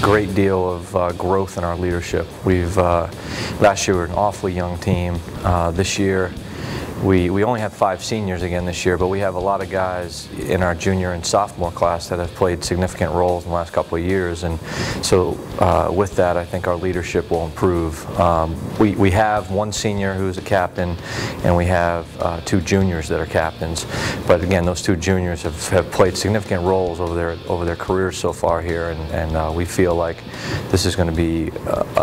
great deal of growth in our leadership. Last year we were an awfully young team. This year we only have 5 seniors again this year, but we have a lot of guys in our junior and sophomore class that have played significant roles in the last couple of years, and so with that I think our leadership will improve. We have 1 senior who's a captain, and we have 2 juniors that are captains, but again those 2 juniors have played significant roles over their careers so far here, and we feel like this is going to be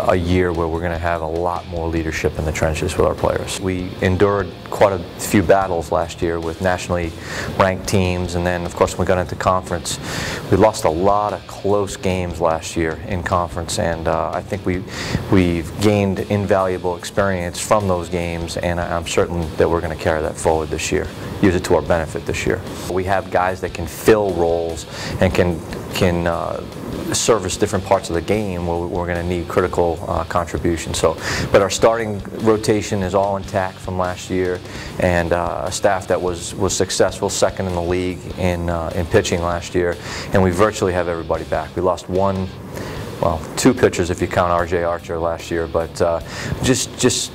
a year where we're going to have a lot more leadership in the trenches with our players. We endured quite a few battles last year with nationally ranked teams, and then of course when we got into conference we lost a lot of close games last year in conference, and I think we've gained invaluable experience from those games, and I'm certain that we're going to carry that forward this year, use it to our benefit this year. We have guys that can fill roles and can service different parts of the game where we're going to need critical contribution. But our starting rotation is all intact from last year, and a staff that was successful, second in the league in pitching last year, and we virtually have everybody back. We lost 2 pitchers if you count R.J. Archer last year, but just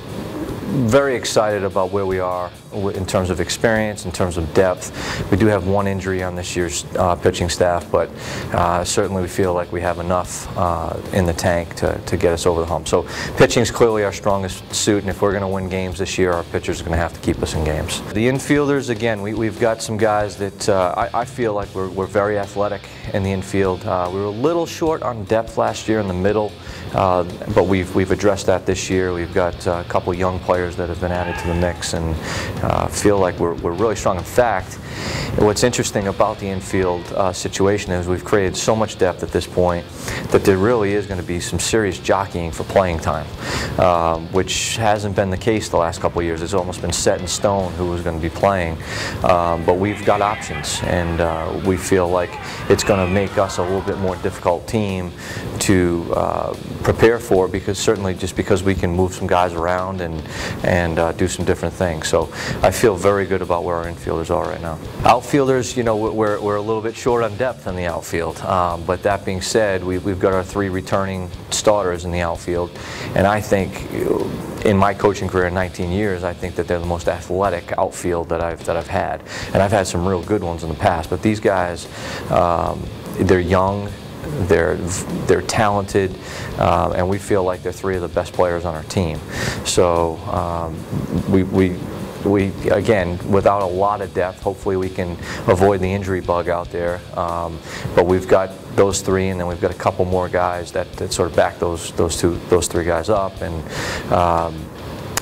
very excited about where we are in terms of experience, in terms of depth. We do have 1 injury on this year's pitching staff, but certainly we feel like we have enough in the tank to get us over the hump. So pitching is clearly our strongest suit, and if we're going to win games this year, our pitchers are going to have to keep us in games. The infielders, again, we've got some guys that I feel like we're very athletic in the infield. We were a little short on depth last year in the middle, but we've addressed that this year. We've got a couple young players that have been added to the mix, and feel like we're really strong. In fact, what's interesting about the infield situation is we've created so much depth at this point that there really is going to be some serious jockeying for playing time, which hasn't been the case the last couple of years. It's almost been set in stone who was going to be playing, but we've got options, and we feel like it's going to make us a little bit more difficult team to prepare for, because certainly just because we can move some guys around and do some different things. So I feel very good about where our infielders are right now. Outfielders, you know, we're a little bit short on depth in the outfield, but that being said, we've got our 3 returning starters in the outfield, and I think in my coaching career in 19 years, I think that they're the most athletic outfield that I've had, and I've had some real good ones in the past, but these guys, they're young, they're talented, and we feel like they're 3 of the best players on our team. So we again, without a lot of depth, hopefully we can avoid the injury bug out there, but we've got those 3, and then we've got a couple more guys that sort of back those 3 guys up, and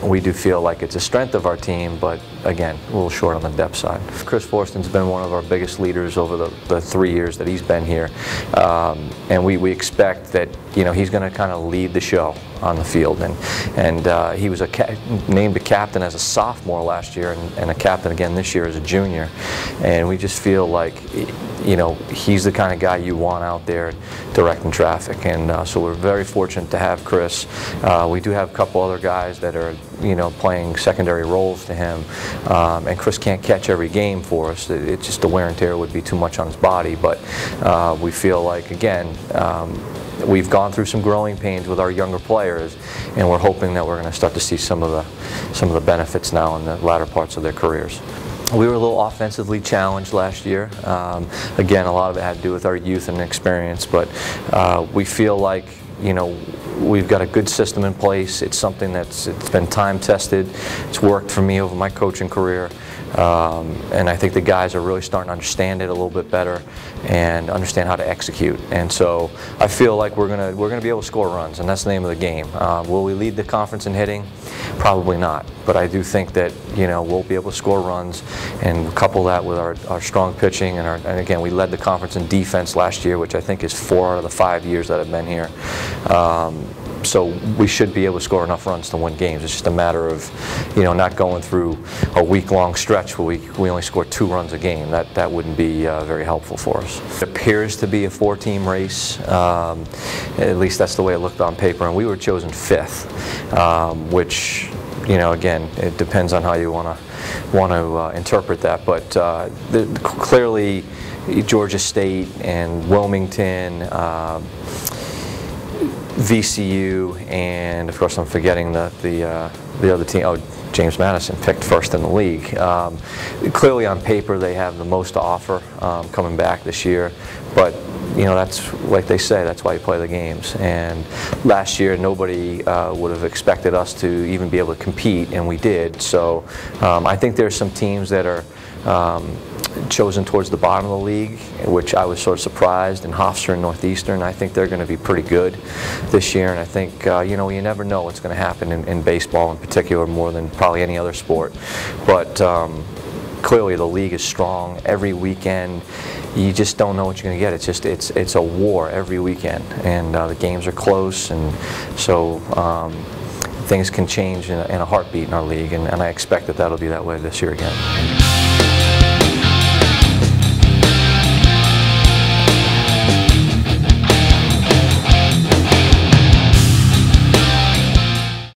we do feel like it's a strength of our team, but again, a little short on the depth side. Chris Forston's been one of our biggest leaders over the 3 years that he's been here, and we expect that, you know, he's going to kind of lead the show on the field, and he was named a captain as a sophomore last year, and a captain again this year as a junior, and we just feel like, you know, he's the kind of guy you want out there directing traffic, and so we're very fortunate to have Chris. We do have a couple other guys that are, you know, playing secondary roles to him, and Chris can't catch every game for us. It's just the wear and tear would be too much on his body, but we feel like, again, we've gone through some growing pains with our younger players, and we're hoping that we're going to start to see some of the benefits now in the latter parts of their careers. We were a little offensively challenged last year. Again, a lot of it had to do with our youth and experience, but we feel like, you know, we've got a good system in place. It's something it's been time tested. It's worked for me over my coaching career. And I think the guys are really starting to understand it a little bit better and understand how to execute. And so I feel like we're gonna be able to score runs, and that's the name of the game. Will we lead the conference in hitting? Probably not. But I do think that, you know, we'll be able to score runs, and couple that with our strong pitching, and again, we led the conference in defense last year, which I think is 4 out of the 5 years that I've been here. So we should be able to score enough runs to win games. It's just a matter of, you know, not going through a week-long stretch where we only score 2 runs a game. That wouldn't be very helpful for us. It appears to be a 4-team race. At least that's the way it looked on paper, and we were chosen 5th, which, you know, again, it depends on how you want to interpret that. But clearly, Georgia State and Wilmington, VCU, and of course I'm forgetting the other team. Oh, James Madison picked first in the league. Clearly on paper they have the most to offer coming back this year, but you know, that's like they say, that's why you play the games. And last year nobody would have expected us to even be able to compete, and we did. So I think there's some teams that are chosen towards the bottom of the league, which I was sort of surprised, and Hofstra and Northeastern. I think they're going to be pretty good this year, and I think you know, you never know what's going to happen in baseball in particular, more than probably any other sport. But clearly the league is strong. Every weekend you just don't know what you're going to get. It's just it's a war every weekend, and the games are close, and so things can change in a heartbeat in our league, and I expect that that'll be that way this year again.